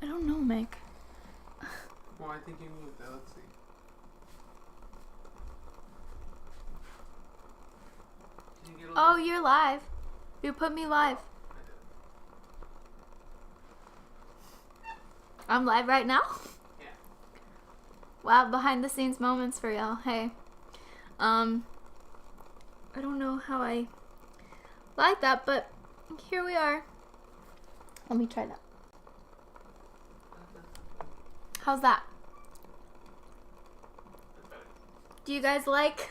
I don't know, Meg. Well, I think you moved it. Let's see. Can you get a Oh, you're live. You put me live. I'm live right now? Yeah. Wow, behind the scenes moments for y'all. Hey. I don't know how I like that, but here we are. Let me try that. How's that? Do you guys like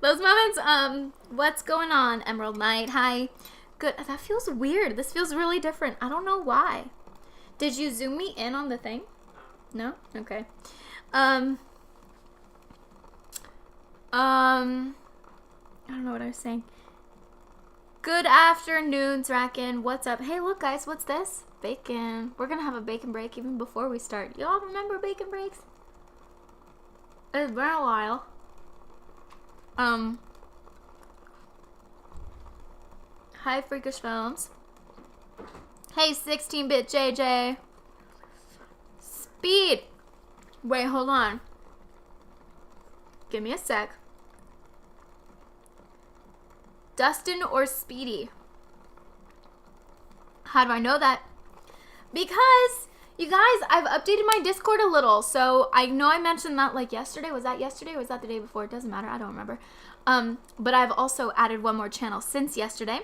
those moments? What's going on, Emerald Knight? Hi. Good. That feels weird. This feels really different. I don't know why. Did you zoom me in on the thing? No? Okay. I don't know what I was saying. Good afternoon, Draken. What's up? Hey, look, guys. What's this? Bacon. We're gonna have a bacon break even before we start. Y'all remember bacon breaks? It's been a while. Hi, Freakish Films. Hey, 16-bit JJ. Speed. Wait, hold on. Give me a sec. Dustin or Speedy? How do I know that? Because, you guys, I've updated my Discord a little. So, I know I mentioned that like yesterday. Was that yesterday or was that the day before? It doesn't matter. I don't remember. But I've also added one more channel since yesterday.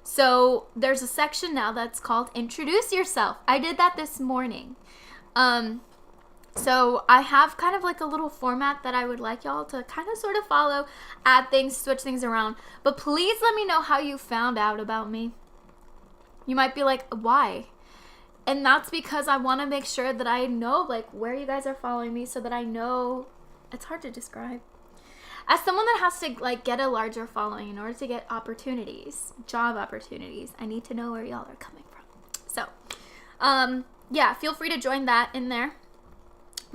So, there's a section now that's called Introduce Yourself. I did that this morning. So I have kind of like a little format that I would like y'all to kind of sort of follow, add things, switch things around. But please let me know how you found out about me. You might be like, why? And that's because I want to make sure that I know like where you guys are following me so that I know. It's hard to describe. As someone that has to like get a larger following in order to get opportunities, job opportunities, I need to know where y'all are coming from. So, yeah, feel free to join that in there.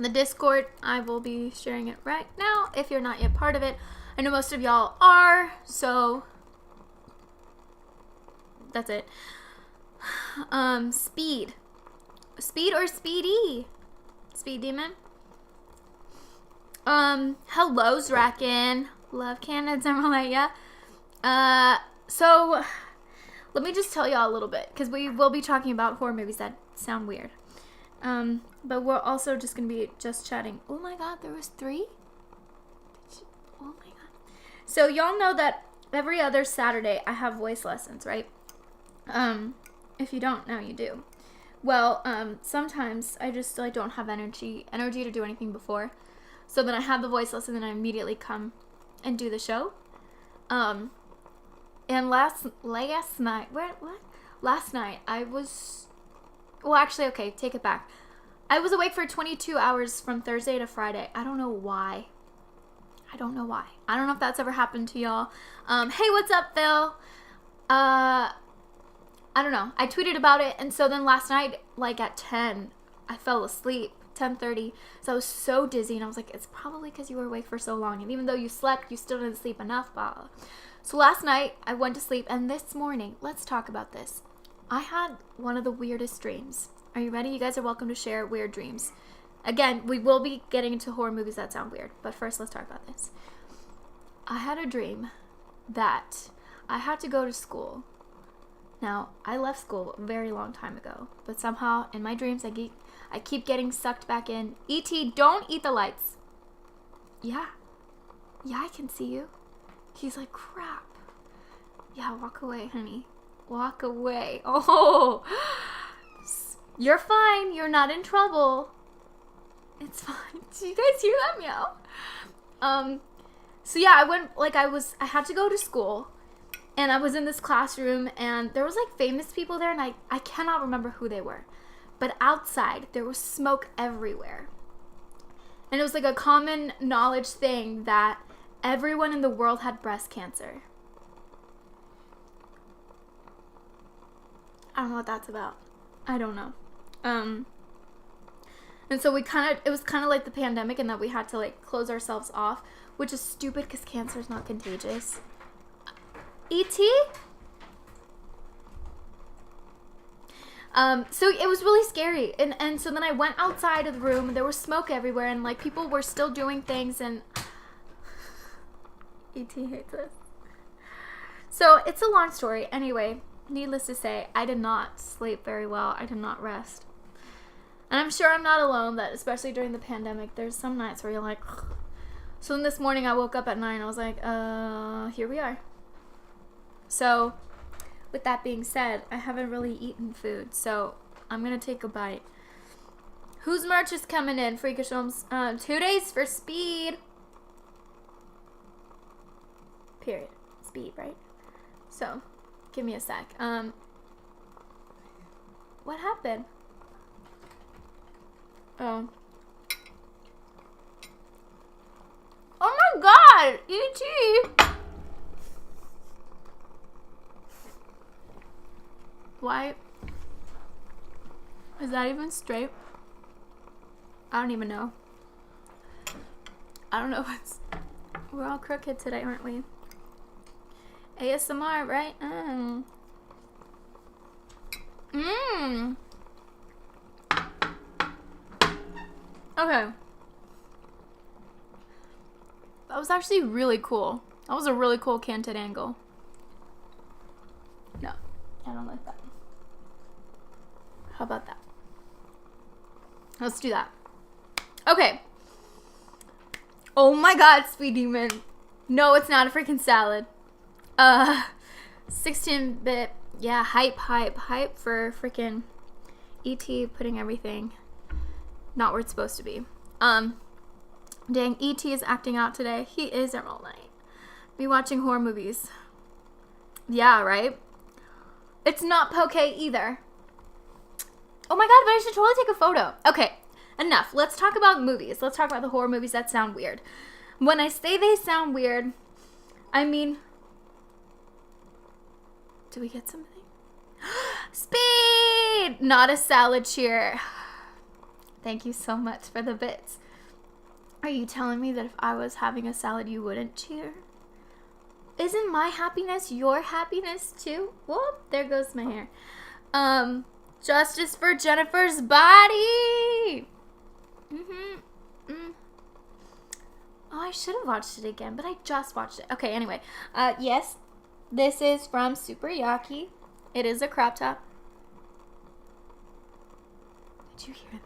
The Discord, I will be sharing it right now if you're not yet part of it. I know most of y'all are, so that's it. Speed. Speed or Speedy? Speed Demon. Hello, Zraken. Love Canada, Zermalaya. So, let me just tell y'all a little bit, because we will be talking about horror movies that sound weird. But we're also just going to be just chatting. Oh my god, there was 3? Oh my god. So y'all know that every other Saturday I have voice lessons, right? If you don't, now you do. Well, sometimes I just like don't have energy to do anything before. So then I have the voice lesson and I immediately come and do the show. And last night, what? Last night I was... Well, actually, okay, take it back. I was awake for 22 hours from Thursday to Friday. I don't know why. I don't know if that's ever happened to y'all. Hey, what's up, Phil? I don't know. I tweeted about it, and so then last night, like at 10, I fell asleep. 10:30. So I was so dizzy, and I was like, it's probably because you were awake for so long. And even though you slept, you still didn't sleep enough. Blah. So last night, I went to sleep, and this morning, let's talk about this. I had one of the weirdest dreams. Are you ready? You guys are welcome to share weird dreams. Again, we will be getting into horror movies that sound weird, but first let's talk about this. I had a dream that I had to go to school. Now, I left school a very long time ago, but somehow in my dreams I keep getting sucked back in. E.T., don't eat the lights. Yeah, I can see you. He's like, crap. Yeah, walk away, honey. Walk away. Oh, you're fine. You're not in trouble. It's fine. Do you guys hear that meow? So yeah, I had to go to school, and I was in this classroom, and there was like famous people there, and I cannot remember who they were, but outside there was smoke everywhere, and it was like a common knowledge thing that everyone in the world had breast cancer. I don't know what that's about. I don't know. And so it was kind of like the pandemic in that we had to like close ourselves off, which is stupid because cancer is not contagious. E.T.? So it was really scary. And so then I went outside of the room and there was smoke everywhere and like people were still doing things and E.T. hates us. So it's a long story. Anyway, needless to say, I did not sleep very well. I did not rest. And I'm sure I'm not alone that especially during the pandemic, there's some nights where you're like, ugh. So then this morning I woke up at 9. I was like, here we are. So with that being said, I haven't really eaten food, so I'm gonna take a bite. Whose merch is coming in? Freakish Films. 2 days for Speed. Period. Speed, right? So, give me a sec. What happened? Oh. Oh my god! E.T. Why? Is that even straight? I don't even know. I don't know what's... We're all crooked today, aren't we? ASMR, right? Okay. That was actually really cool. That was a really cool canted angle. No, I don't like that. How about that? Let's do that. Okay. Oh my god, Speed Demon. No, it's not a freaking salad. 16-bit. Yeah, hype for freaking E.T. putting everything not where it's supposed to be. Dang, E.T. is acting out today. He is there all night. Be watching horror movies. Yeah, right? It's not poke either. Oh my god, but I should totally take a photo. Okay, enough. Let's talk about movies. Let's talk about the horror movies that sound weird. When I say they sound weird, I mean... Do we get something? Speed! Not a salad cheer. Thank you so much for the bits. Are you telling me that if I was having a salad, you wouldn't cheer? Isn't my happiness your happiness too? Whoop, there goes my hair. Justice for Jennifer's body. Oh, I should have watched it again, but I just watched it. Okay, anyway. Yes, this is from Super Yaki. It is a crop top. Did you hear that?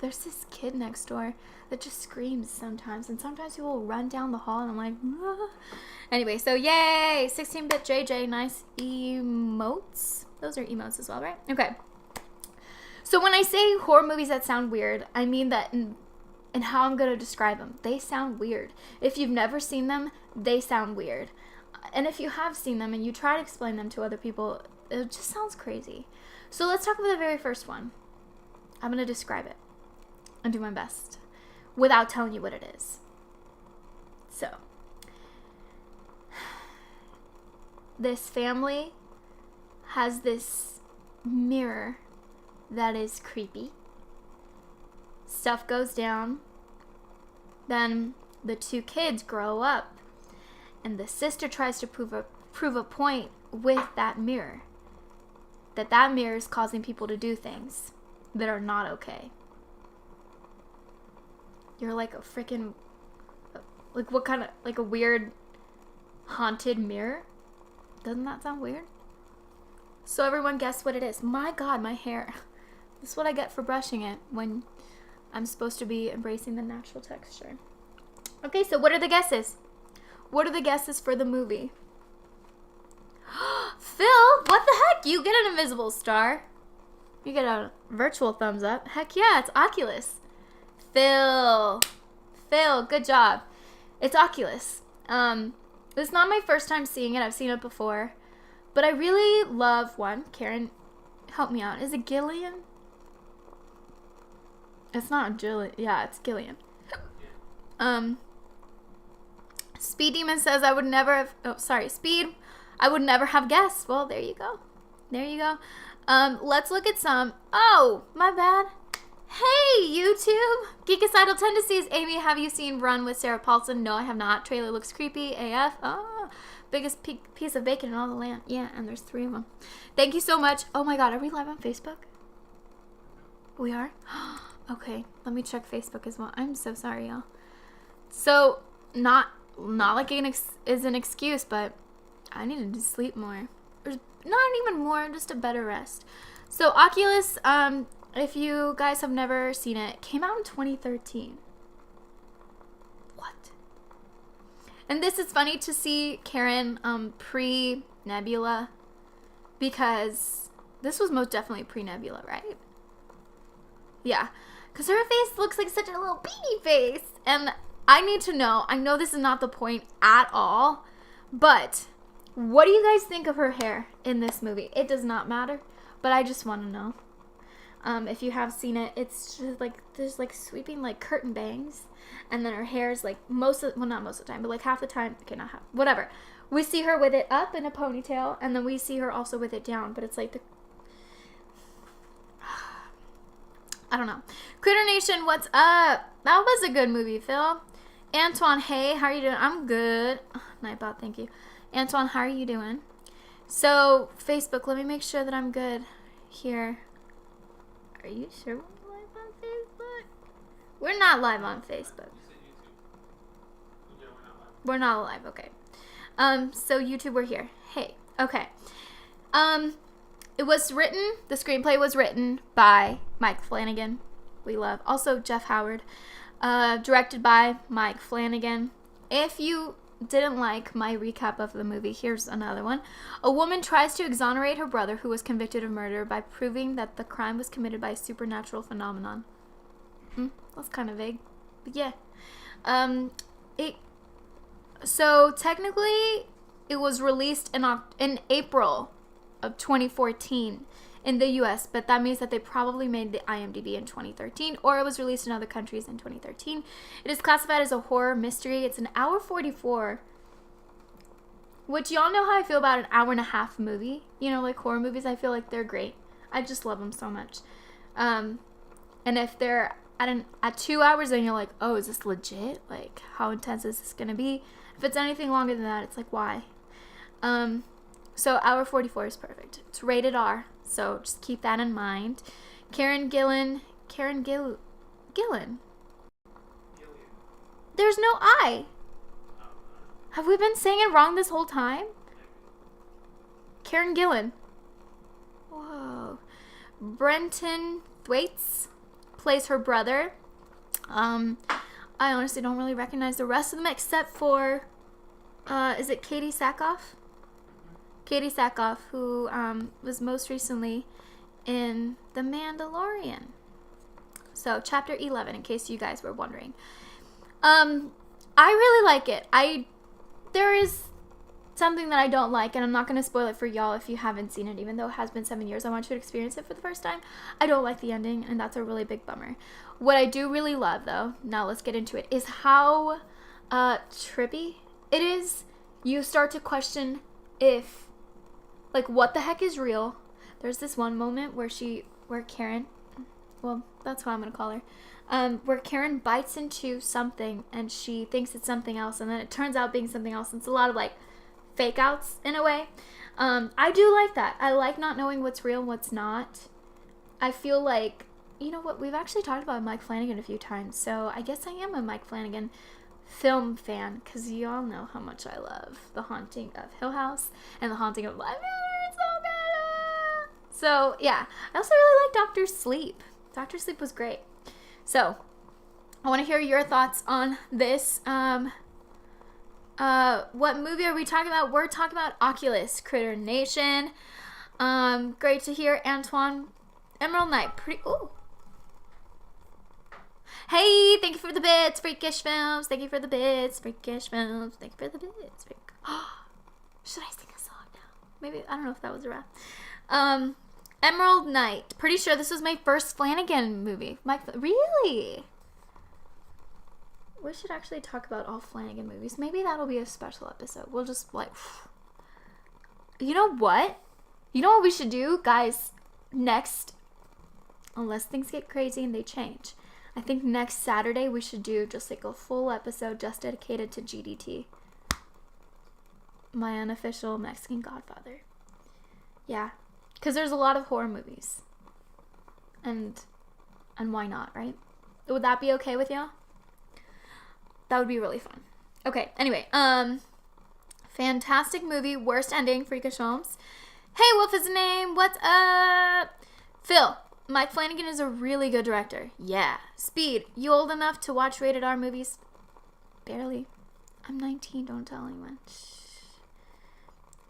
There's this kid next door that just screams sometimes, and sometimes he will run down the hall, and I'm like, ah. Anyway, so yay, 16-bit JJ, nice emotes. Those are emotes as well, right? Okay. So when I say horror movies that sound weird, I mean that in how I'm gonna describe them. They sound weird. If you've never seen them, they sound weird. And if you have seen them and you try to explain them to other people, it just sounds crazy. So let's talk about the very first one. I'm gonna describe it and do my best without telling you what it is. So, this family has this mirror that is creepy. Stuff goes down. Then the two kids grow up, and the sister tries to prove a point with that mirror. That mirror is causing people to do things that are not okay. You're like a freaking, like what kind of, like a weird haunted mirror? Doesn't that sound weird? So everyone guess what it is. My god, my hair. This is what I get for brushing it when I'm supposed to be embracing the natural texture. Okay, so what are the guesses? What are the guesses for the movie? Phil, what the heck? You get an invisible star. You get a virtual thumbs up. Heck yeah, it's Oculus. Phil, good job. It's Oculus. It's not my first time seeing it. I've seen it before. But I really love one. Karen, help me out. Is it Gillian? It's not Gillian. Yeah, it's Gillian. Speed Demon says I would never have... Oh, sorry. Speed, I would never have guessed. Well, there you go. There you go. Let's look at some... Oh, my bad. Hey, YouTube! Geekicidal Tendencies. Amy, have you seen Run with Sarah Paulson? No, I have not. Trailer looks creepy. AF. Oh. biggest piece of bacon in all the land. Yeah, and there's 3 of them. Thank you so much. Oh my god, are we live on Facebook? We are? Okay, let me check Facebook as well. I'm so sorry, y'all. So, not like it is an excuse, but I needed to sleep more. Or not even more, just a better rest. So, Oculus, if you guys have never seen it, came out in 2013. What? And this is funny to see Karen pre-Nebula, because this was most definitely pre-Nebula, right? Yeah, because her face looks like such a little baby face. And I need to know, I know this is not the point at all, but what do you guys think of her hair in this movie? It does not matter, but I just want to know. If you have seen it, it's just like, there's like sweeping like curtain bangs, and then her hair is like not most of the time, but like half the time, okay, not half, whatever. We see her with it up in a ponytail, and then we see her also with it down, but it's like I don't know. Critter Nation, what's up? That was a good movie, Phil. Antoine, hey, how are you doing? I'm good. Nightbot, thank you. Antoine, how are you doing? So, Facebook, let me make sure that I'm good here. Are you sure we're live on Facebook? We're not live on Facebook. Yeah, we're not live. We're not live, okay. So YouTube, we're here. Hey, okay. The screenplay was written by Mike Flanagan. We love. Also, Jeff Howard. Directed by Mike Flanagan. If you didn't like my recap of the movie, here's another one. A woman tries to exonerate her brother who was convicted of murder by proving that the crime was committed by a supernatural phenomenon. That's kind of vague. But yeah. So technically, it was released in April of 2014 in the US, but that means that they probably made the IMDb in 2013, or it was released in other countries in 2013. It is classified as a horror mystery. It's an hour 44, which y'all know how I feel about an hour and a half movie. You know, like horror movies, I feel like they're great. I just love them so much. And if they're at 2 hours, then you're like, oh, is this legit? Like, how intense is this gonna be? If it's anything longer than that, it's like, why? So hour 44 is perfect. It's rated R, so just keep that in mind. Karen Gillan. There's no I. Have we been saying it wrong this whole time? Karen Gillan. Whoa. Brenton Thwaites plays her brother. I honestly don't really recognize the rest of them except for, is it Katie Sackhoff? Katie Sackhoff, who was most recently in The Mandalorian. So, chapter 11, in case you guys were wondering. I really like it. There is something that I don't like, and I'm not going to spoil it for y'all if you haven't seen it, even though it has been 7 years. I want you to experience it for the first time. I don't like the ending, and that's a really big bummer. What I do really love, though, now let's get into it, is how trippy it is. You start to question if, like, what the heck is real. There's this one moment where Karen, well, that's what I'm going to call her, where Karen bites into something, and she thinks it's something else, and then it turns out being something else. And it's a lot of, like, fake outs in a way. I do like that. I like not knowing what's real and what's not. I feel like, you know what, we've actually talked about Mike Flanagan a few times, so I guess I am a Mike Flanagan film fan, because you all know how much I love The Haunting of Hill House and The Haunting of Bly Manor. It's so good. So yeah, I also really like Dr. Sleep. Dr. Sleep was great. So I want to hear your thoughts on this. What movie are we talking about? We're talking about Oculus, Critter Nation. Great to hear, Antoine. Emerald Knight, ooh. Hey, thank you for the bits, Freakish Films. Thank you for the bits, Freakish Films. Thank you for the bits. Should I sing a song now? Maybe, I don't know if that was a rap. Emerald Knight. Pretty sure this was my first Flanagan movie. Really? We should actually talk about all Flanagan movies. Maybe that'll be a special episode. We'll just, like, you know what? You know what we should do, guys? Next, unless things get crazy and they change, I think next Saturday we should do just like a full episode just dedicated to GDT. my unofficial Mexican godfather. Yeah, because there's a lot of horror movies. And why not, right? Would that be okay with y'all? That would be really fun. Okay, anyway, fantastic movie, worst ending, Freakish Holmes. Hey, Wolf is the name, what's up? Phil, Mike Flanagan is a really good director. Yeah. Speed, you old enough to watch rated R movies? Barely. I'm 19, don't tell anyone. Shh.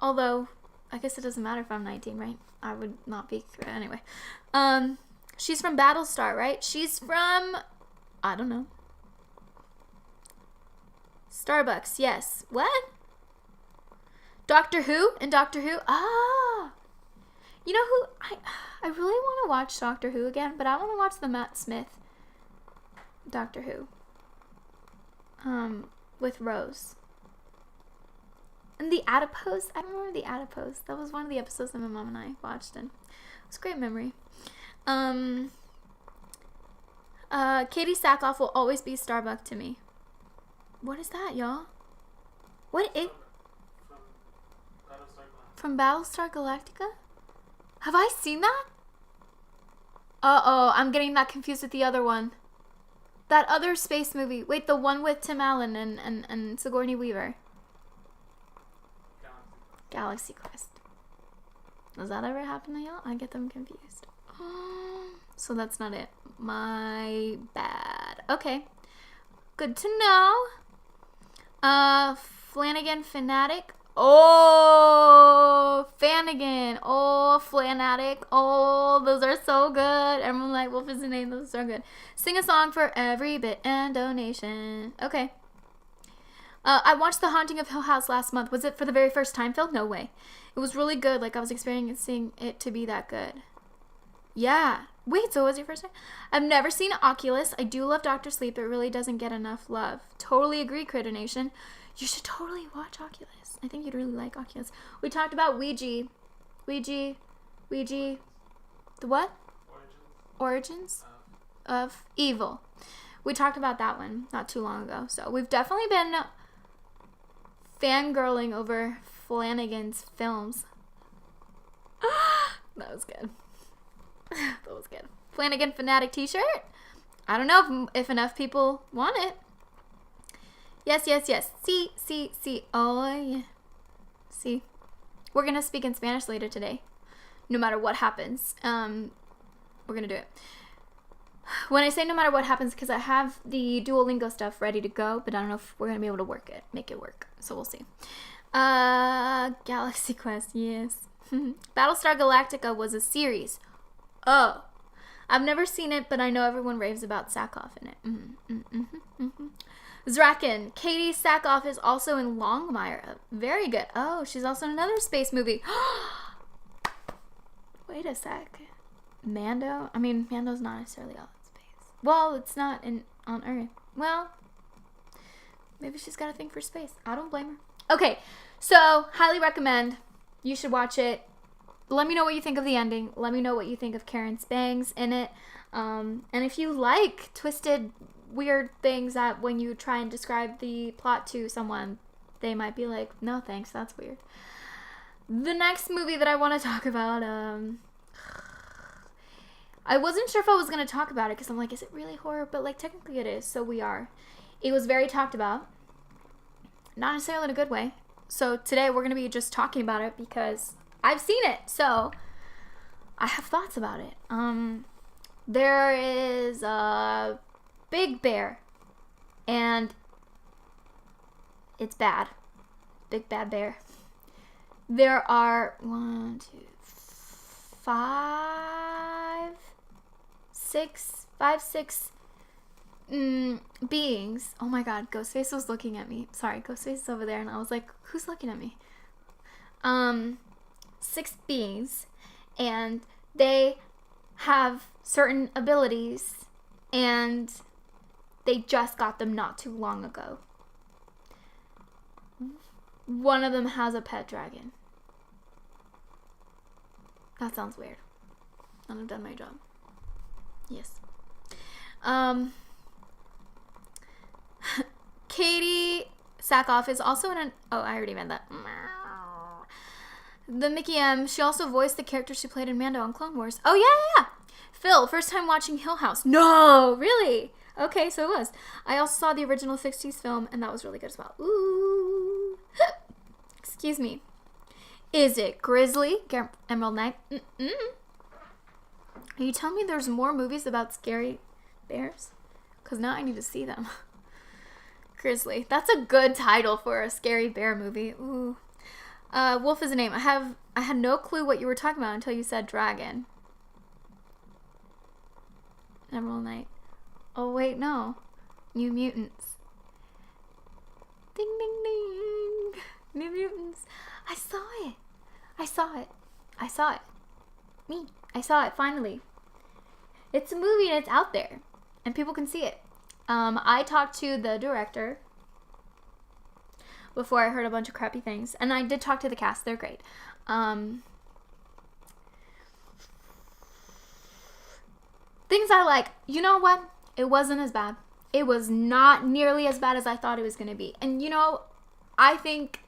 Although, I guess it doesn't matter if I'm 19, right? I would not be. Anyway. She's from Battlestar, right? She's from, I don't know. Starbucks, yes. What? Doctor Who? And Doctor Who? Ah! You know who? I really want to watch Doctor Who again, but I want to watch the Matt Smith Doctor Who. With Rose. And the Adipose? I don't remember the Adipose. That was one of the episodes that my mom and I watched, and it was a great memory. Katie Sackhoff will always be Starbuck to me. What is that, y'all? What is... From Battlestar Galactica? Have I seen that? Uh-oh, I'm getting that confused with the other one. That other space movie. Wait, the one with Tim Allen and Sigourney Weaver. Galaxy Quest. Does that ever happen to y'all? I get them confused. So that's not it. My bad. Okay. Good to know. Flanagan Fanatic. Oh, Flanagan. Oh, Flanatic. Oh, those are so good. Everyone like, Wolf is the name. Those are good. Sing a song for every bit and donation. Okay. I watched The Haunting of Hill House last month. Was it for the very first time, Phil? No way. It was really good. Like, I was experiencing it to be that good. Yeah. Wait, so it was your first time? I've never seen Oculus. I do love Dr. Sleep. It really doesn't get enough love. Totally agree, Critter Nation. You should totally watch Oculus. I think you'd really like Oculus. We talked about Ouija. The what? Origins of Evil. We talked about that one not too long ago. So we've definitely been fangirling over Flanagan's films. That was good. That was good. Flanagan Fanatic t-shirt? I don't know if enough people want it. Yes. See. Oh, yeah. See. We're going to speak in Spanish later today. No matter what happens. We're going to do it. When I say no matter what happens, because I have the Duolingo stuff ready to go, but I don't know if we're going to be able to make it work. So we'll see. Galaxy Quest, yes. Battlestar Galactica was a series. Oh. I've never seen it, but I know everyone raves about Sackhoff in it. Zraken. Katie Sackhoff is also in Longmire. Very good. Oh, she's also in another space movie. Wait a sec. Mando? I mean, Mando's not necessarily all in space. Well, it's not on Earth. Well, maybe she's got a thing for space. I don't blame her. Okay, so highly recommend. You should watch it. Let me know what you think of the ending. Let me know what you think of Karen Spangs in it. And if you like twisted, weird things that when you try and describe the plot to someone, they might be like, no thanks, that's weird. The next movie that I want to talk about, I wasn't sure if I was going to talk about it because I'm like, is it really horror? But like technically it is, so we are. It was very talked about. Not necessarily in a good way. So today we're going to be just talking about it because I've seen it, so I have thoughts about it. There is a big bear, and it's bad. Big bad bear. There are 6 beings. Oh my god, Ghostface was looking at me. Sorry, Ghostface is over there, and I was like, who's looking at me? 6 beings, and they have certain abilities, and they just got them not too long ago. One of them has a pet dragon. That sounds weird. And I've done my job. Yes. Katie Sackhoff is also in an... Oh, I already read that. The Mickey M. She also voiced the character she played in Mando on Clone Wars. Oh, yeah. Phil, first time watching Hill House. No, really? Okay, so it was. I also saw the original 60s film, and that was really good as well. Ooh. Excuse me. Is it Grizzly? Emerald Knight? Mm-mm. Are you telling me there's more movies about scary bears? Because now I need to see them. Grizzly. That's a good title for a scary bear movie. Ooh. Wolf is a name. I had no clue what you were talking about until you said dragon. Emerald Knight. Oh, wait, no. New Mutants. Ding, ding, ding. New Mutants. I saw it. I saw it. I saw it. Me. I saw it, finally. It's a movie and it's out there. And people can see it. I talked to the director before I heard a bunch of crappy things. And I did talk to the cast. They're great. Things I like. You know what? It wasn't as bad. It was not nearly as bad as I thought it was going to be. And you know, I think...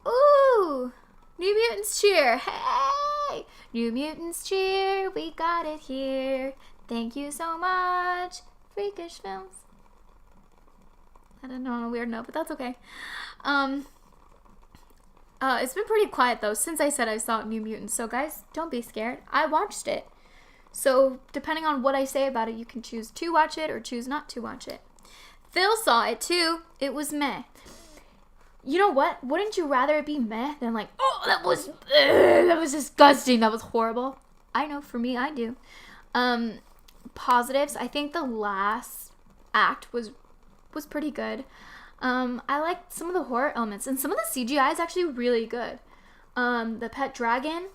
Ooh! New Mutants cheer! Hey! New Mutants cheer! We got it here. Thank you so much. Freakish Films. I don't know, on a weird note, but that's okay. It's been pretty quiet though since I said I saw New Mutants. So guys, don't be scared. I watched it. So depending on what I say about it, you can choose to watch it or choose not to watch it. Phil saw it too. It was meh. You know what? Wouldn't you rather it be meh than like, oh, that was disgusting. That was horrible. I know, for me, I do. Positives. I think the last act was pretty good. I liked some of the horror elements, and some of the CGI is actually really good. The pet dragon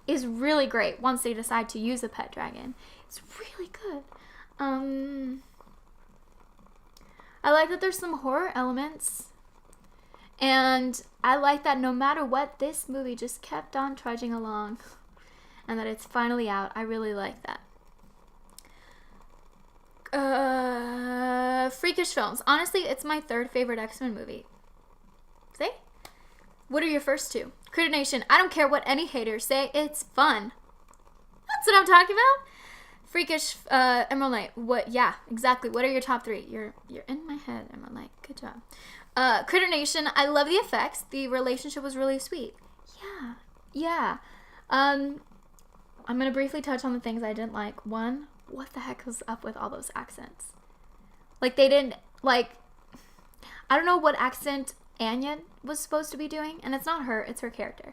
is really great once they decide to use a pet dragon. It's really good. I like that there's some horror elements. And I like that no matter what, this movie just kept on trudging along. And that it's finally out. I really like that. Freakish Films. Honestly, it's my third favorite X-Men movie. See? What are your first two? Critter Nation. I don't care what any haters say. It's fun. That's what I'm talking about. Freakish Emerald Knight. What? Yeah, exactly. What are your top three? You're in my head, Emerald Knight. Good job. Critter Nation. I love the effects. The relationship was really sweet. Yeah. I'm gonna briefly touch on the things I didn't like. One, what the heck was up with all those accents? Like, they didn't, like, I don't know what accent Anya was supposed to be doing, and it's not her, it's her character.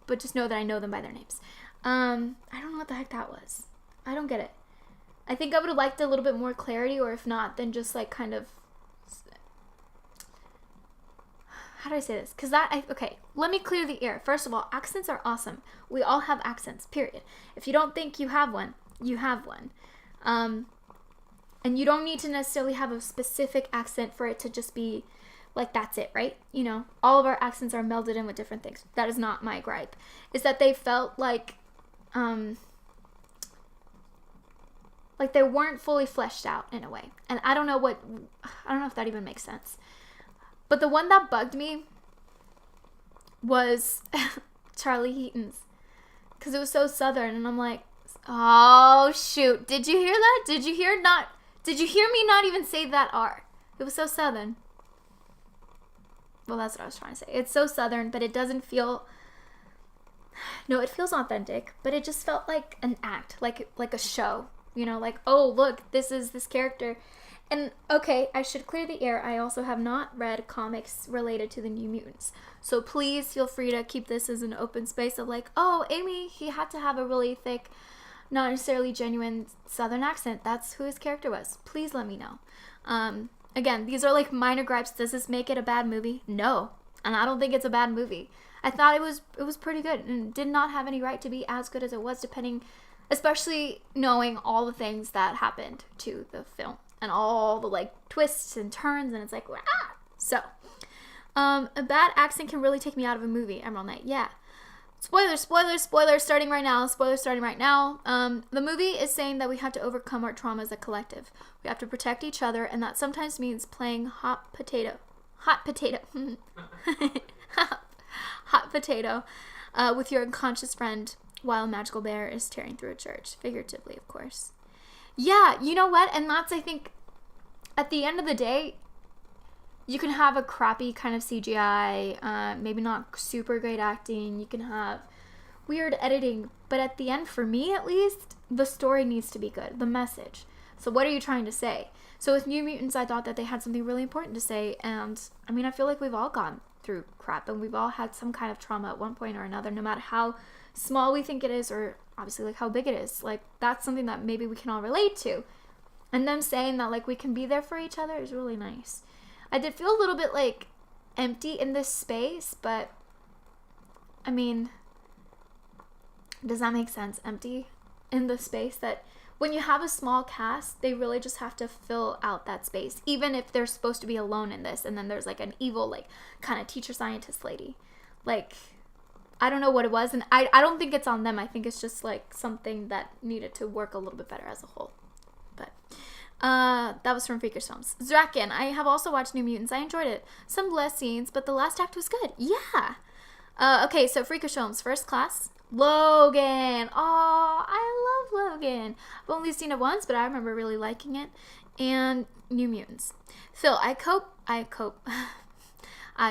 But just know that I know them by their names. I don't know what the heck that was. I don't get it. I think I would have liked a little bit more clarity, or if not, then just, like, kind of, how do I say this? Because okay, let me clear the air. First of all, accents are awesome. We all have accents, period. If you don't think you have one, you have one. And you don't need to necessarily have a specific accent for it to just be like, that's it, right? You know, all of our accents are melded in with different things. That is not my gripe. Is that they felt like they weren't fully fleshed out in a way. And I don't know if that even makes sense. But the one that bugged me was Charlie Heaton's. Because it was so southern, and I'm like, oh, shoot. Did you hear that? Did you hear me not even say that R? It was so southern. Well, that's what I was trying to say. It's so southern, but it doesn't feel... No, it feels authentic, but it just felt like an act, like a show. You know, like, oh, look, this is this character. And, okay, I should clear the air. I also have not read comics related to the New Mutants. So please feel free to keep this as an open space of like, oh, Amy, he had to have a really thick, not necessarily genuine southern accent. That's who his character was. Please let me know. Again, these are like minor gripes. Does this make it a bad movie? No. And I don't think it's a bad movie. I thought it was pretty good and did not have any right to be as good as it was, especially knowing all the things that happened to the film and all the like twists and turns, and it's like, ah! So, a bad accent can really take me out of a movie. Emerald Knight, yeah. Spoilers starting right now. The movie is saying that we have to overcome our trauma as a collective. We have to protect each other, and that sometimes means playing hot potato. hot potato with your unconscious friend while a magical bear is tearing through a church. Figuratively, of course. Yeah, you know what? And that's, I think, at the end of the day, you can have a crappy kind of CGI, maybe not super great acting. You can have weird editing. But at the end, for me at least, the story needs to be good. The message. So what are you trying to say? So with New Mutants, I thought that they had something really important to say. And, I mean, I feel like we've all gone through crap. And we've all had some kind of trauma at one point or another, no matter how small we think it is or obviously like how big it is. Like, that's something that maybe we can all relate to. And them saying that, like, we can be there for each other is really nice. I did feel a little bit, like, empty in this space, but, I mean, does that make sense? Empty in the space that when you have a small cast, they really just have to fill out that space, even if they're supposed to be alone in this, and then there's, like, an evil, like, kind of teacher scientist lady. Like, I don't know what it was, and I don't think it's on them. I think it's just, like, something that needed to work a little bit better as a whole. But that was from Freakish Films. Draken, I have also watched New Mutants. I enjoyed it. Some less scenes, but the last act was good. Yeah. Okay, so Freakish Films. First Class. Logan. Oh, I love Logan. I've only seen it once, but I remember really liking it. And New Mutants. Phil, I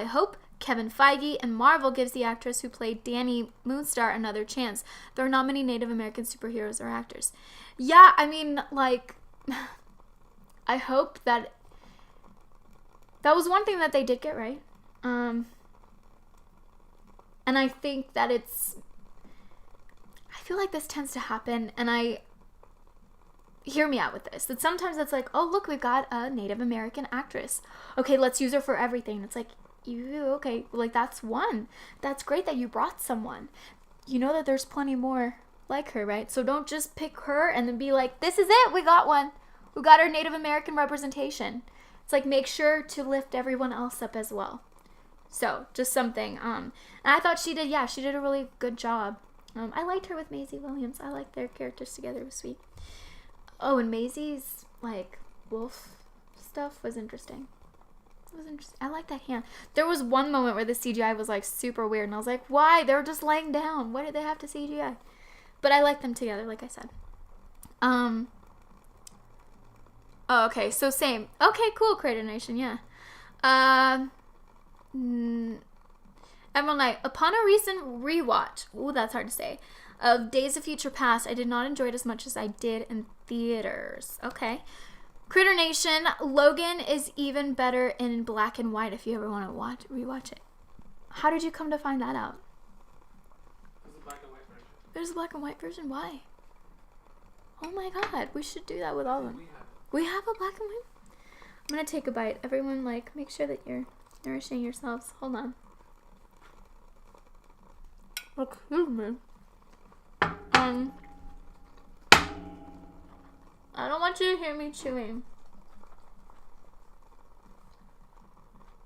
hope Kevin Feige and Marvel gives the actress who played Danny Moonstar another chance. There are not many Native American superheroes or actors. Yeah, I mean, like, I hope that was one thing that they did get right. And I think that I feel like this tends to happen, and hear me out with this. That sometimes it's like, oh, look, we've got a Native American actress. Okay, let's use her for everything. It's like, okay, like, that's one. That's great that you brought someone. You know that there's plenty more like her, right? So don't just pick her and then be like, this is it, we got one. We got our Native American representation. It's like, make sure to lift everyone else up as well. So, just something. And I thought she did a really good job. I liked her with Maisie Williams. I liked their characters together. It was sweet. Oh, and Maisie's, like, wolf stuff was interesting. It was interesting. I like that hand. There was one moment where the CGI was, like, super weird, and I was like, why? They were just laying down. Why did they have to CGI? But I like them together, like I said. Oh, okay, so same. Okay, cool, Creator Nation, yeah. Emerald Knight. Upon a recent rewatch, ooh, that's hard to say, of Days of Future Past, I did not enjoy it as much as I did in theaters. Okay. Critter Nation, Logan is even better in black and white if you ever want to rewatch it. How did you come to find that out? There's a black and white version. There's a black and white version? Why? Oh my god, we should do that with all of them. We have. We have a black and white? I'm gonna take a bite. Everyone, like, make sure that you're nourishing yourselves. Hold on. Excuse me. I don't want you to hear me chewing.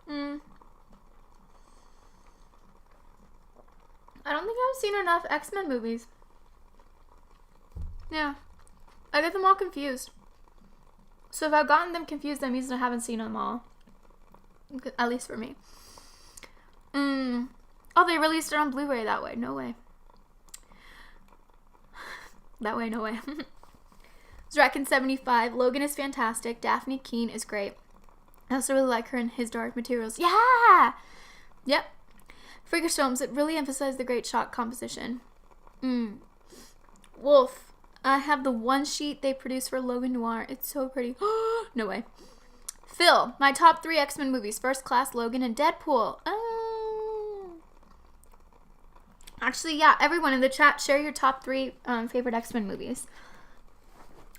I don't think I've seen enough X-Men movies. Yeah. I get them all confused. So if I've gotten them confused, that means I haven't seen them all. At least for me. Oh, they released it on Blu-ray that way. No way. That way, no way. Draken 75. Logan is fantastic. Daphne Keane is great. I also really like her in His Dark Materials. Yeah! Yep. Freakish Films. It really emphasized the great shot composition. Wolf. I have the one sheet they produced for Logan Noir. It's so pretty. No way. Phil. My top 3 X-Men movies. First Class, Logan, and Deadpool. Actually, yeah, everyone in the chat, share your top 3 favorite X-Men movies.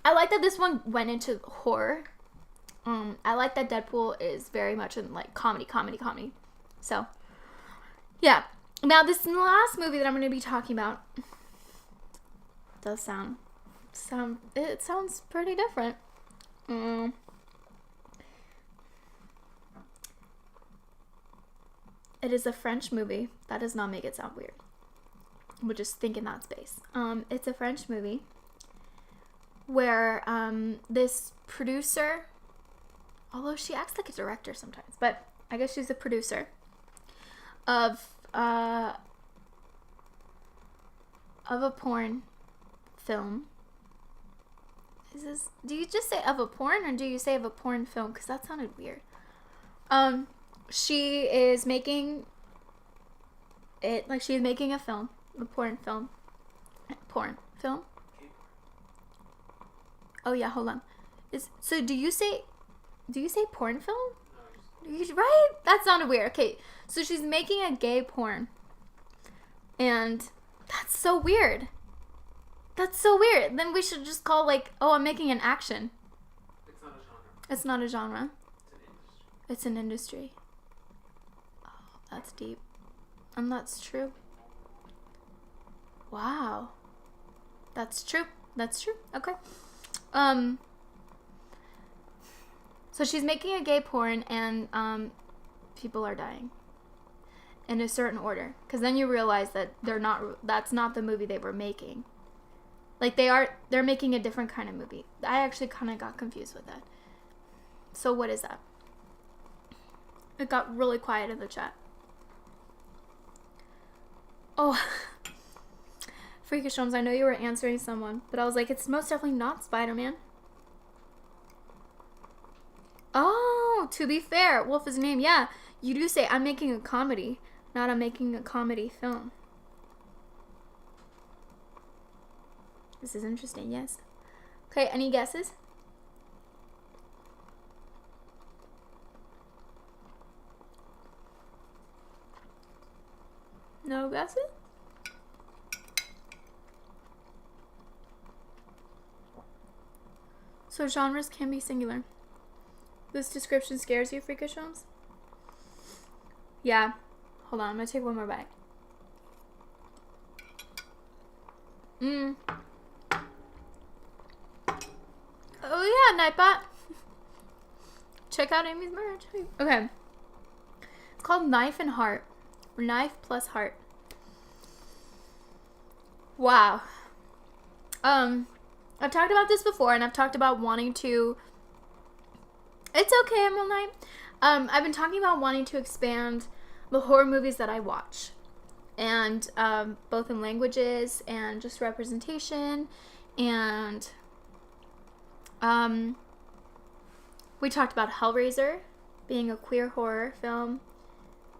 I like that this one went into horror. I like that Deadpool is very much in, like, comedy. So, yeah. Now, this last movie that I'm going to be talking about does it sounds pretty different. It is a French movie. That does not make it sound weird. We'll just think in that space. It's a French movie where this producer, although she acts like a director sometimes, but I guess she's a producer of of a porn film. Do you just say of a porn or do you say of a porn film? Because that sounded weird. She is making it, like she's making a film, a porn film. Porn film? Oh yeah, hold on. So do you say porn film? Right? That sounded weird. Okay, so she's making a gay porn. And that's so weird. That's so weird. Then we should just call I'm making an action. It's not a genre. It's not a genre. It's an industry. It's an industry. Oh, that's deep. And that's true. Wow. That's true. That's true. Okay. So she's making a gay porn and people are dying in a certain order, because then you realize that that's not the movie they were making. Like they're making a different kind of movie. I actually kind of got confused with that. So what is that? It got really quiet in the chat. Oh, Freakish Holmes, I know you were answering someone, but I was like, it's most definitely not Spider-Man. Oh, to be fair, Wolf is a name. Yeah, you do say I'm making a comedy, not I'm making a comedy film. This is interesting, yes. Okay, any guesses? No guesses? So genres can be singular. This description scares you, Freakish Holmes? Yeah. Hold on, I'm gonna take one more bite. Oh yeah, Nightbot. Check out Amy's merch. Okay. It's called Knife and Heart. Or Knife plus Heart. Wow. I've talked about this before, and I've talked about wanting to... It's okay, Emerald Knight. I've been talking about wanting to expand the horror movies that I watch. And, both in languages and just representation. And, we talked about Hellraiser being a queer horror film.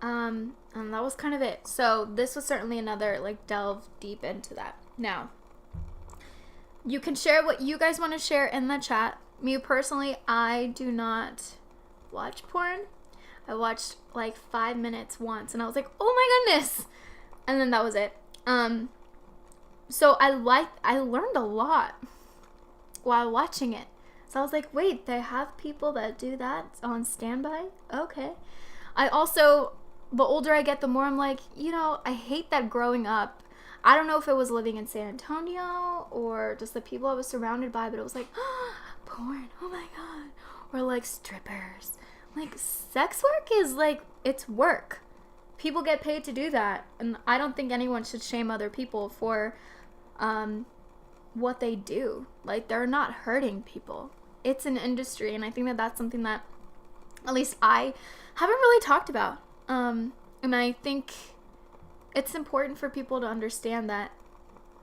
And that was kind of it. So this was certainly another, delve deep into that. Now, you can share what you guys want to share in the chat. Me personally, I do not watch porn. I watched 5 minutes once and I was like, oh my goodness. And then that was it. So I learned a lot while watching it. So I was like, wait, they have people that do that on standby? Okay. I also, the older I get, the more I'm like, I hate that growing up. I don't know if it was living in San Antonio or just the people I was surrounded by, but it was like, porn, oh my god. Or strippers. Sex work is it's work. People get paid to do that. And I don't think anyone should shame other people for what they do. They're not hurting people. It's an industry, and I think that that's something that at least I haven't really talked about. And I think it's important for people to understand that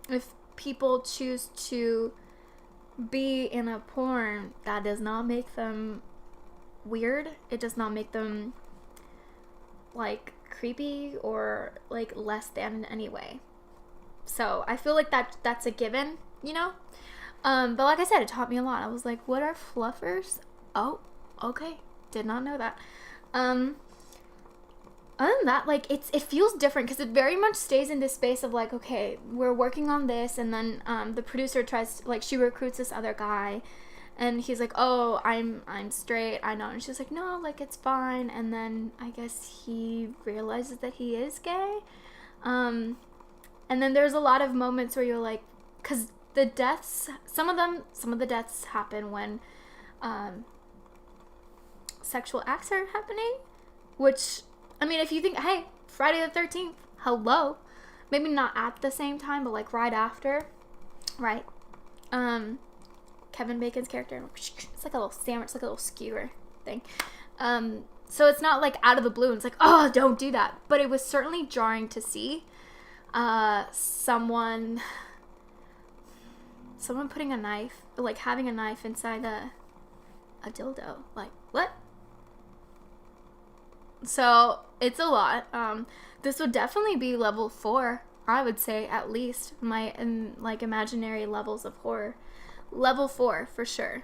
if people choose to be in a porn, that does not make them weird. It does not make them creepy or less than in any way. So I feel like that's a given, but like I said, it taught me a lot. I was like, what are fluffers? Oh, okay, did not know that. Other than that, it feels different because it very much stays in this space of okay, we're working on this, and then the producer tries to, she recruits this other guy, and he's like, oh, I'm straight, I know, and she's like, no, it's fine, and then I guess he realizes that he is gay, and then there's a lot of moments where you're because the deaths, some of the deaths happen when sexual acts are happening, which, I mean, if you think, hey, Friday the 13th, hello. Maybe not at the same time, but right after, right? Kevin Bacon's character, it's like a little sandwich, it's like a little skewer thing. So it's not like out of the blue. It's like, oh, don't do that. But it was certainly jarring to see someone putting a knife, like having a knife inside a dildo. Like, what? So it's a lot. This would definitely be level 4, I would say, at least in like imaginary levels of horror. Level 4 for sure.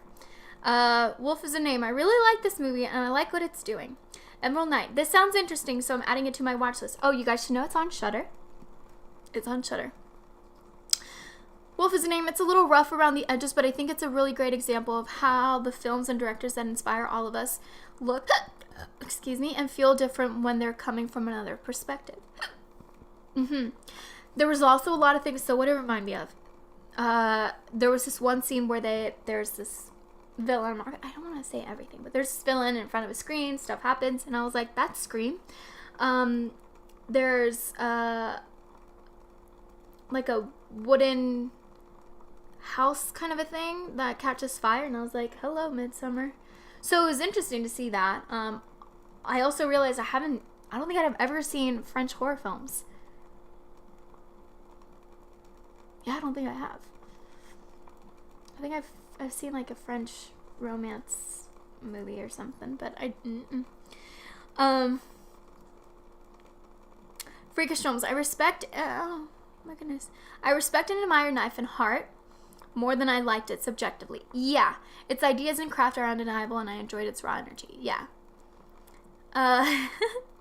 Wolf is a Name. I really like this movie and I like what it's doing. Emerald Night. This sounds interesting, so I'm adding it to my watch list. Oh, you guys should know it's on Shudder. It's on Shudder. Wolf is a Name. It's a little rough around the edges, but I think it's a really great example of how the films and directors that inspire all of us look, excuse me, and feel different when they're coming from another perspective. There was also a lot of things. So what did it remind me of? There was this one scene where there's this villain. I don't want to say everything, but there's this villain in front of a screen. Stuff happens, and I was like, "That's Scream." There's like a wooden house kind of a thing that catches fire, and I was like, "Hello, Midsummer." So it was interesting to see that. I also realized I don't think I've ever seen French horror films. Yeah, I don't think I have. I think I've seen like a French romance movie or something, but Freakish Films. I respect. Oh my goodness. I respect and admire Knife and Heart more than I liked it subjectively. Yeah, its ideas and craft are undeniable, and I enjoyed its raw energy. Yeah.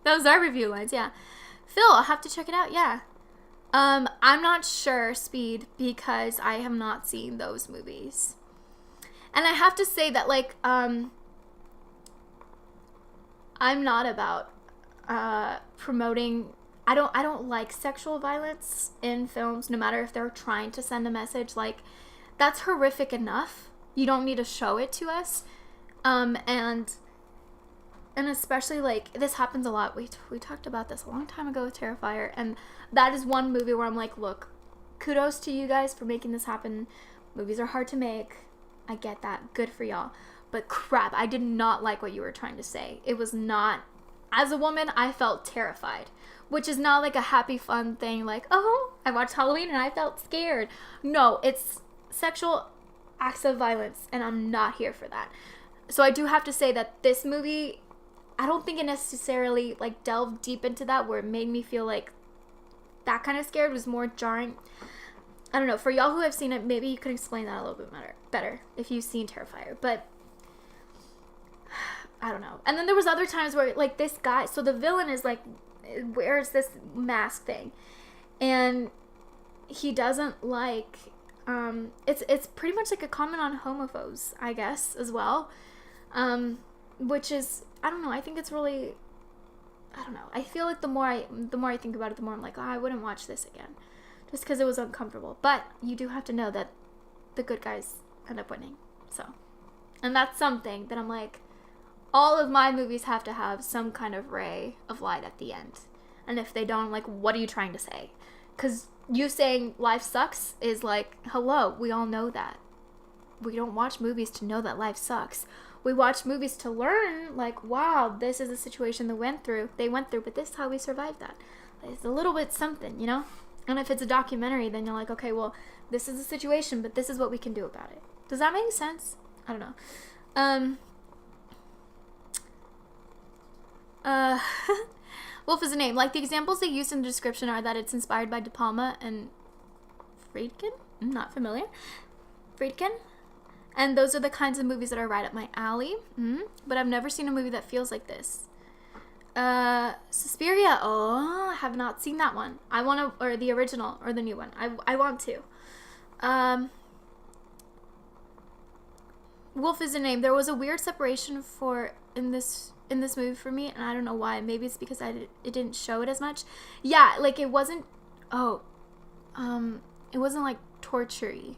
Those are review lines. Yeah. Phil, I'll have to check it out. Yeah. I'm not sure, Speed, because I have not seen those movies. And I have to say that, like, I'm not about promoting. I don't like sexual violence in films, no matter if they're trying to send a message. Like, that's horrific enough. You don't need to show it to us. And especially, like, this happens a lot. We talked about this a long time ago with Terrifier, and that is one movie where I'm like, look, kudos to you guys for making this happen. Movies are hard to make. I get that. Good for y'all. But crap, I did not like what you were trying to say. It was not... As a woman, I felt terrified. Which is not like a happy, fun thing, like, oh, I watched Halloween and I felt scared. No, it's sexual acts of violence, and I'm not here for that. So I do have to say that this movie... I don't think it necessarily, like, delved deep into that where it made me feel like that kind of scared. Was more jarring. I don't know. For y'all who have seen it, maybe you could explain that a little bit better if you've seen Terrifier. But I don't know. And then there was other times where, like, this guy, so the villain is, like, wears this mask thing. And he doesn't like, it's pretty much like a comment on homophobes, I guess, as well. Which is... I don't know. I think it's really, I don't know. I feel like the more I think about it, the more I'm like, oh, I wouldn't watch this again, just because it was uncomfortable. But you do have to know that the good guys end up winning. So, and that's something that I'm like, all of my movies have to have some kind of ray of light at the end. And if they don't, I'm like, what are you trying to say? Because you saying life sucks is like, hello, we all know that. We don't watch movies to know that life sucks. We watch movies to learn, like, wow, this is a situation they went through, but this is how we survived that. It's a little bit something, you know? And if it's a documentary, then you're like, okay, well, this is the situation, but this is what we can do about it. Does that make sense? I don't know. Wolf is a Name. Like, the examples they use in the description are that it's inspired by De Palma and Friedkin? I'm not familiar. Friedkin? And those are the kinds of movies that are right up my alley. But I've never seen a movie that feels like this. Suspiria. Oh, I have not seen that one. I want to, or the original, or the new one. I want to. Wolf is a Name. There was a weird separation in this movie for me, and I don't know why. Maybe it's because it didn't show it as much. Yeah, like it wasn't. It wasn't like torture-y.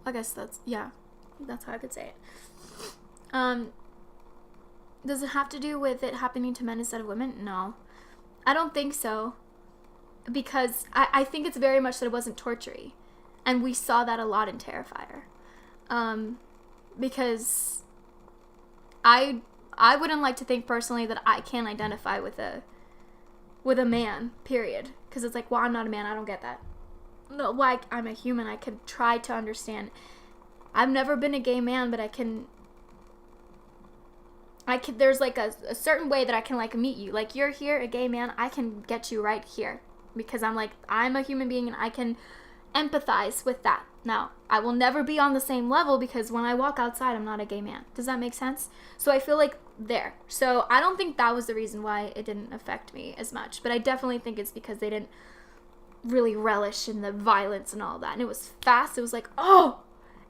I guess that's how I could say it. Does it have to do with it happening to men instead of women? No. I don't think so. Because I think it's very much that it wasn't torture-y. And we saw that a lot in Terrifier. Because I I wouldn't like to think personally that I can identify with a man, period. Because it's like, well, I'm not a man. I don't get that. No, like, I'm a human. I can try to understand. I've never been a gay man, but I can, there's like a certain way that I can like meet you. Like, you're here, a gay man, I can get you right here. Because I'm a human being and I can empathize with that. Now, I will never be on the same level because when I walk outside, I'm not a gay man. Does that make sense? So I feel like there. So I don't think that was the reason why it didn't affect me as much. But I definitely think it's because they didn't really relish in the violence and all that. And it was fast. It was like, oh!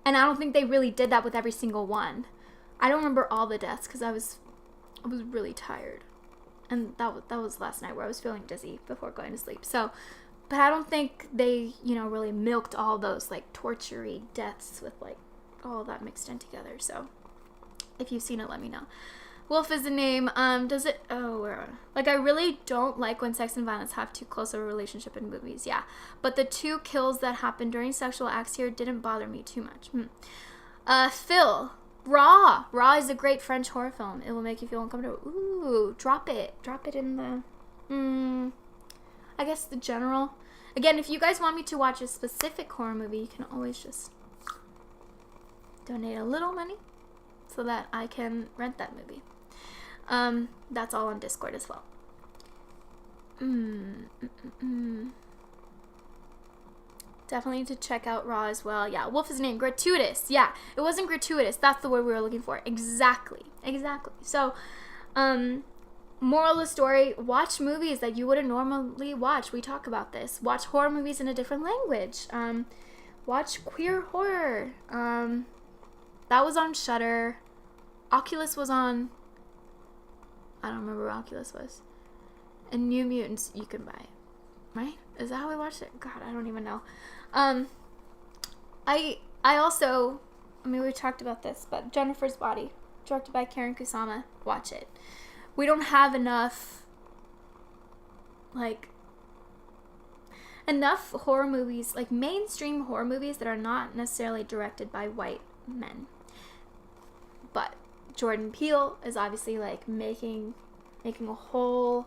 And I don't think they really did that with every single one. I don't remember all the deaths because I was really tired. And that was last night where I was feeling dizzy before going to sleep. So, but I don't think they, really milked all those, like, torture-y deaths with, like, all that mixed in together. So, if you've seen it, let me know. Wolf is the name. Does it... Oh, where... Like, I really don't like when sex and violence have too close of a relationship in movies. Yeah. But the 2 kills that happened during sexual acts here didn't bother me too much. Phil. Raw. Raw is a great French horror film. It will make you feel uncomfortable. Ooh, drop it. Drop it in the... I guess the general. Again, if you guys want me to watch a specific horror movie, you can always just donate a little money so that I can rent that movie. That's all on Discord as well. Definitely need to check out Raw as well. Yeah, Wolf is name. Gratuitous. Yeah, it wasn't gratuitous. That's the word we were looking for. Exactly. So, moral of the story, watch movies that you wouldn't normally watch. We talk about this. Watch horror movies in a different language. Watch queer horror. That was on Shudder. Oculus was on... I don't remember what Oculus was. And New Mutants, you can buy it. Right? Is that how we watched it? God, I don't even know. I also... we talked about this, but Jennifer's Body, directed by Karen Kusama. Watch it. We don't have enough horror movies, like mainstream horror movies that are not necessarily directed by white men. But Jordan Peele is obviously like making a whole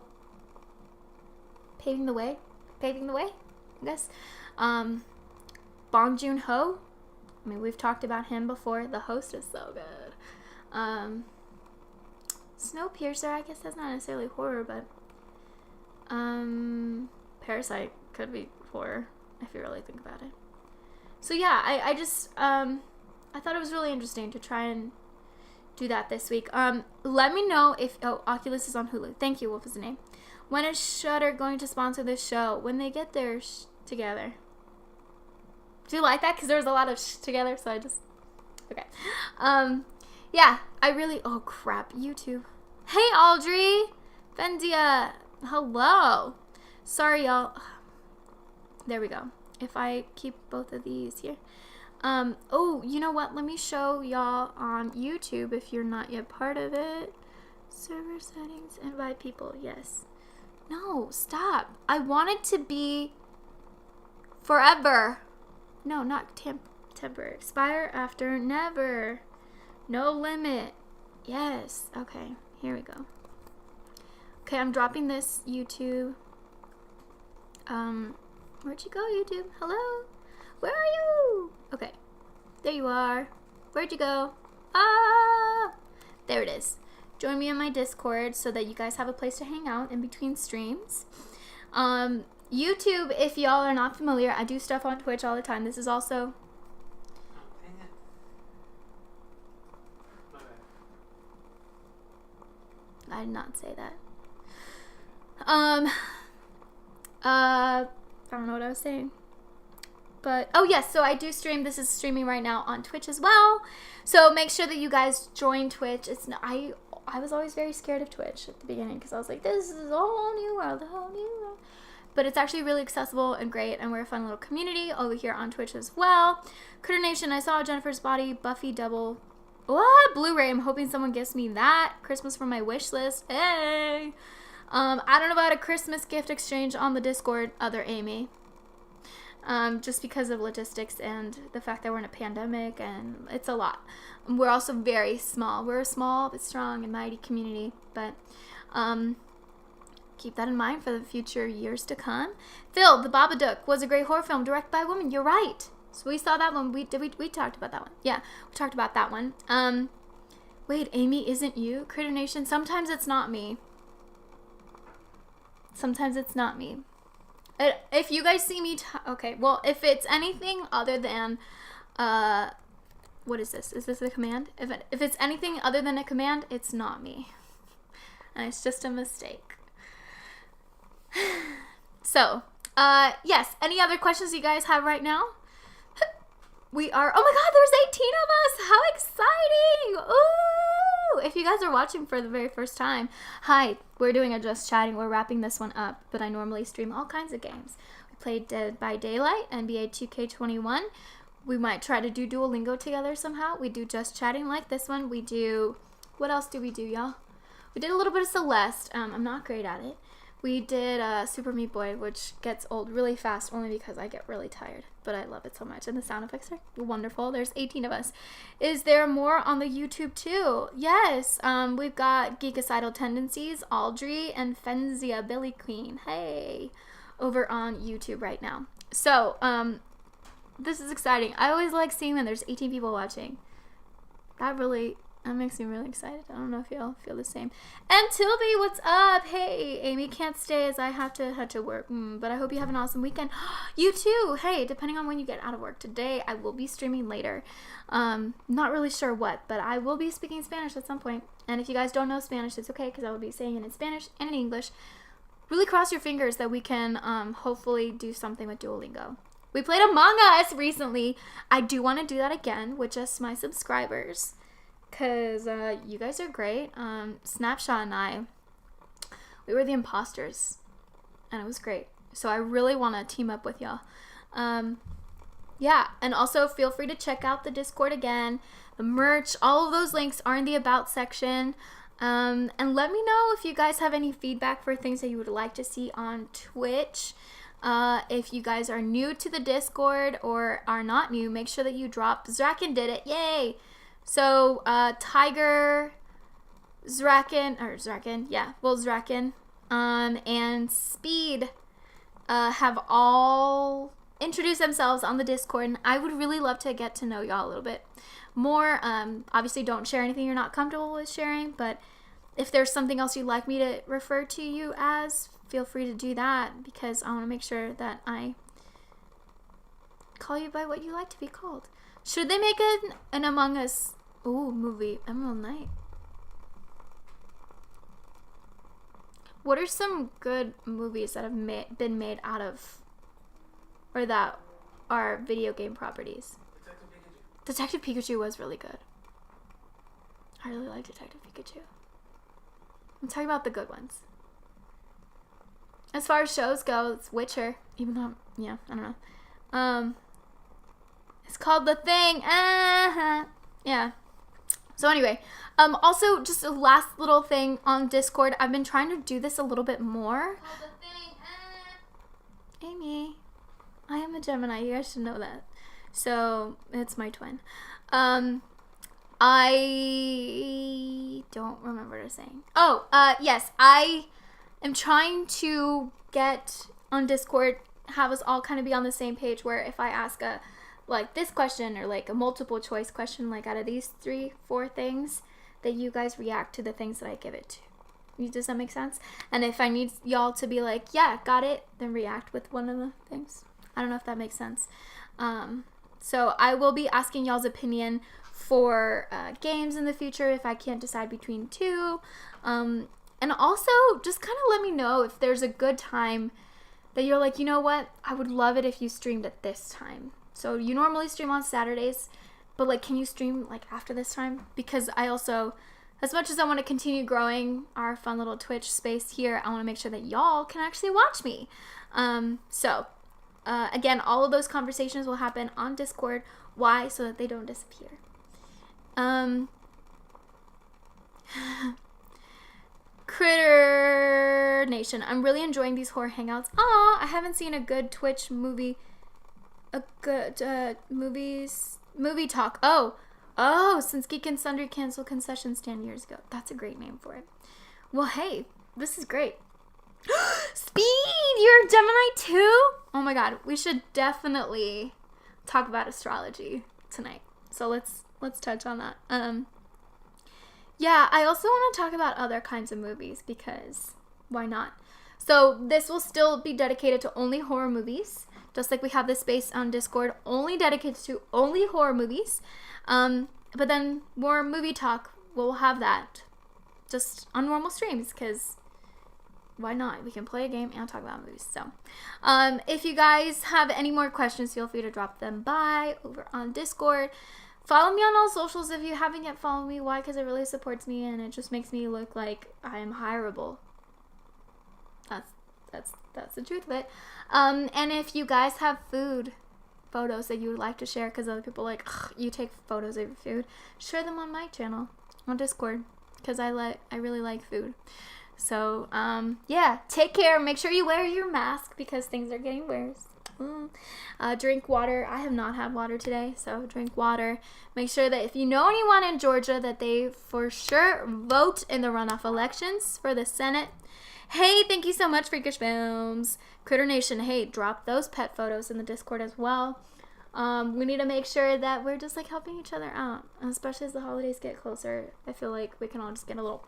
paving the way, I guess. Bong Joon-ho, we've talked about him before. The Host is so good. Snowpiercer, I guess that's not necessarily horror, but Parasite could be horror if you really think about it. So yeah, I just I thought it was really interesting to try and do that this week. Let me know if Oculus is on Hulu. Thank you, Wolf is the name. When is Shudder going to sponsor this show? When they get their together. Do you like that? Because there's a lot of together, so I just okay. Yeah, I really... Oh, crap. YouTube. Hey, Audrey! Fendia! Hello! Sorry, y'all. There we go. If I keep both of these here. Oh, you know what? Let me show y'all on YouTube if you're not yet part of it. Server settings. Invite people. Yes. No, stop. I want it to be forever. No, not temporary. Expire after never. No limit. Yes. Okay. Here we go. Okay, I'm dropping this YouTube. Where'd you go, YouTube? Hello? Where are you? Okay. There you are. Where'd you go? Ah! There it is. Join me in my Discord so that you guys have a place to hang out in between streams. YouTube, if y'all are not familiar, I do stuff on Twitch all the time. This is also... I did not say that. I don't know what I was saying. But, oh yes, so I do stream. This is streaming right now on Twitch as well. So make sure that you guys join Twitch. I was always very scared of Twitch at the beginning because I was like, this is a whole new world, a whole new world. But it's actually really accessible and great, and we're a fun little community over here on Twitch as well. Critter Nation, I saw Jennifer's Body, Buffy double... What? Blu-ray. I'm hoping someone gives me that. Christmas from my wish list. Hey! I don't know about a Christmas gift exchange on the Discord, other Amy. just because of logistics and the fact that we're in a pandemic, and it's a lot. We're also very small. We're a small but strong and mighty community, but keep that in mind for the future years to come. Phil, The Babadook was a great horror film directed by a woman. You're right. So we saw that one. We talked about that one. Yeah, we talked about that one. Wait, Amy, isn't you? Critter Nation, sometimes it's not me. Sometimes it's not me. If you guys see me, okay, well, if it's anything other than, what is this? Is this a command? If it's anything other than a command, it's not me. And it's just a mistake. So, yes, any other questions you guys have right now? We are, oh my god, there's 18 of us! How exciting! Ooh! If you guys are watching for the very first time, hi, we're doing a Just Chatting. We're wrapping this one up, but I normally stream all kinds of games. We played Dead by Daylight, NBA 2K21. We might try to do Duolingo together somehow. We do Just Chatting like this one. We do, what else do we do, y'all? We did a little bit of Celeste. I'm not great at it. We did Super Meat Boy, which gets old really fast only because I get really tired. But I love it so much. And the sound effects are wonderful. There's 18 of us. Is there more on the YouTube too? Yes. We've got Geekicidal Tendencies, Audrey, and Fenzia Billy Queen. Hey. Over on YouTube right now. So, this is exciting. I always like seeing when there's 18 people watching. That makes me really excited. I don't know if y'all feel the same. And Tilby, what's up? Hey, Amy can't stay as I have to head to work. But I hope you have an awesome weekend. You too. Hey, depending on when you get out of work. Today, I will be streaming later. Not really sure what, but I will be speaking Spanish at some point. And if you guys don't know Spanish, it's okay because I will be saying it in Spanish and in English. Really cross your fingers that we can hopefully do something with Duolingo. We played Among Us recently. I do want to do that again with just my subscribers. Because you guys are great. Snapshot and I, we were the imposters. And it was great. So I really want to team up with y'all. Yeah. And also feel free to check out the Discord again. The merch. All of those links are in the About section. And let me know if you guys have any feedback for things that you would like to see on Twitch. If you guys are new to the Discord or are not new, make sure that you drop. Zraken did it. Yay! So, Tiger, Zraken, and Speed, have all introduced themselves on the Discord, and I would really love to get to know y'all a little bit more. Obviously don't share anything you're not comfortable with sharing, but if there's something else you'd like me to refer to you as, feel free to do that, because I want to make sure that I call you by what you like to be called. Should they make an Among Us movie? Emerald Knight. What are some good movies that have been made out of, or that are video game properties? Detective Pikachu was really good. I really like Detective Pikachu. I'm talking about the good ones. As far as shows go, it's Witcher. Even though, yeah, I don't know. It's called The Thing. Yeah. So anyway, also just a last little thing on Discord. I've been trying to do this a little bit more. Called The Thing. Amy, I am a Gemini. You guys should know that. So it's my twin. I don't remember what I was saying. Yes, I am trying to get on Discord, have us all kind of be on the same page where if I ask this question or like a multiple choice question, like out of these 3-4 things, that you guys react to the things that I give it to. Does that make sense? And if I need y'all to be like, yeah, got it, then react with one of the things. I don't know if that makes sense. So I will be asking y'all's opinion for games in the future if I can't decide between two. And also just kind of let me know if there's a good time that you're like, you know what, I would love it if you streamed at this time. So you normally stream on Saturdays, but like, can you stream like after this time? Because I also, as much as I want to continue growing our fun little Twitch space here, I want to make sure that y'all can actually watch me. Again, all of those conversations will happen on Discord. Why? So that they don't disappear. Critter Nation, I'm really enjoying these horror hangouts. I haven't seen a good Twitch movie a good movie talk. Since Geek and Sundry canceled concession stand years ago. That's a great name for it. Well, hey, this is great. Speed, you're a Gemini too? Oh my god, we should definitely talk about astrology tonight. So let's touch on that. Yeah, I also want to talk about other kinds of movies because why not? So this will still be dedicated to only horror movies, just like we have this space on Discord only dedicated to only horror movies. But then more movie talk, we'll have that just on normal streams because why not? We can play a game and talk about movies. So if you guys have any more questions, feel free to drop them by over on Discord. Follow me on all socials if you haven't yet followed me. Why? Because it really supports me and it just makes me look like I am hireable. That's the truth of it. And if you guys have food photos that you would like to share, because other people like, you take photos of your food, share them on my channel on Discord because I really like food. So yeah, take care. Make sure you wear your mask because things are getting worse. Drink water. I have not had water today, so drink water. Make sure that if you know anyone in Georgia that they for sure vote in the runoff elections for the Senate. Hey, thank you so much, Freakish Films. Critter Nation, hey, drop those pet photos in the Discord as well. We need to make sure that we're just like helping each other out, especially as the holidays get closer. I feel like we can all just get a little,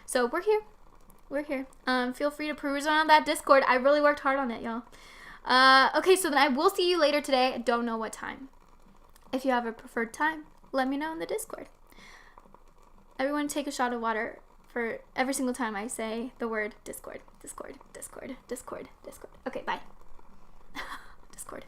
So we're here. We're here. Feel free to peruse on that Discord. I really worked hard on it, y'all. Okay, so then I will see you later today. I don't know what time. If you have a preferred time, let me know in the Discord. Everyone take a shot of water for every single time I say the word Discord. Discord, Discord, Discord, Discord. Okay, bye. Discord.